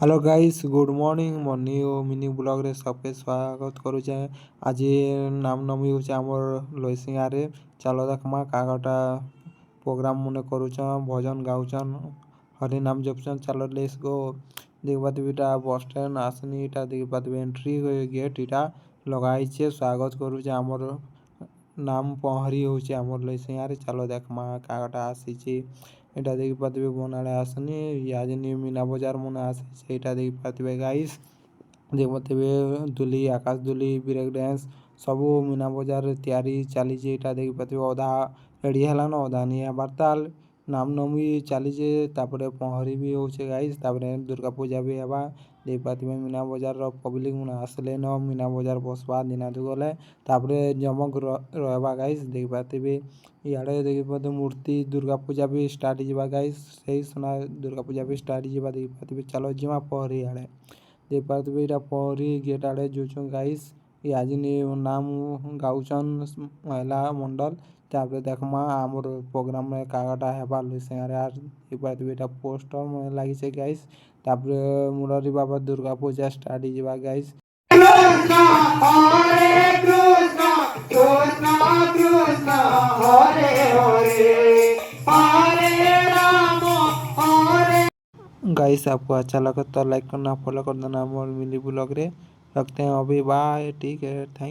Hello guys, good morning. Morning ओ mini blog रे सबके स्वागत करुचे। आज नाम नमी होचे आमर लइसिंगारे। चलो देखमा कागटा प्रोग्राम मने करुछन, भजन गाउछन, हरि नाम जपछन। चलो लेट्स गो। देखबा देबीटा बस स्टैंड आसनी इटा देखबा देबे एंट्री गेट इटा लगाइछे। स्वागत करुचे आमर नाम पहरी होचे आमर लइसिंगारे। चलो देखमा कागटा आसीचे। এটা দেখি পাতিবে বনাড়ে আসনি ইয়াজনি মিনা বজার মনে আসছে এটা দেখি পাতিবে গাইস। দেখি পাতিবে দুলি আকাশ দুলি ব্রেক ড্যান্স ସବୁ ମିନା ବଜାର ତିଆରି ଚାଲିଛି। ଏଇଟା ଦେଖି ପାରୁଥିବେ ଅଧା ରେଡ଼ି ହେଲାନ ଅଧା ନିଆ ବାର୍ତାଲ ନାମ ନମି ଚାଲିଛେ। ତାପରେ ପହଁରି ବି ହଉଛେ ଗାଇସ୍। ତାପରେ ଦୁର୍ଗା ପୂଜା ବି ହେବା। ଦେଖି ପାରୁଥିବେ ମିନା ବଜାରର ପବ୍ଲିକ ମାନେ ଆସିଲେ ନ ମିନା ବଜାର ବସବା ଦିନାଦୁ ଗଲେ ତାପରେ ଜମକ ରହିବା ଗାଇସ୍। ଦେଖି ପାରୁଥିବେ ଇଆଡ଼େ ଦେଖି ପାରୁଥିବେ ମୂର୍ତ୍ତି ଦୁର୍ଗା ପୂଜା ବି ଷ୍ଟାର୍ଟ ଯିବା ଗାଇସ୍। ସେଇ ସୁନା ଦୁର୍ଗା ପୂଜା ବି ଷ୍ଟାର୍ଟ ଯିବା ଦେଖି ପାରୁଥିବେ। ଚାଲ ଯିମା ପହଁରି ଆଡ଼େ। ଦେଖି ପାରୁଥିବେ ଏଇଟା ପହଁରି ଗେଟ୍ ଆଡ଼େ ଯାଉଛନ୍ ଗାଇସ୍। ଆଜିନି नाम गाउछन महिला मंडल। तापर देखमा आमर प्रोग्राम में कागटा हेबा लइसिंगारे आर इपातबेटा पोस्टर मन लागी छे गाइस। तापर मुरारी बाबा दुर्गा पूजा स्टार्ट जिबा गाइस। कृष्ण हरे कृष्ण कृष्ण कृष्ण हरे हरे हरे राम हरे। गाइस आपको अच्छा लगा तो लाइक करना, फॉलो कर देना हमारे मिनी ब्लॉग रे। रखते हैं अभी, बाय। ठीक है, थैंक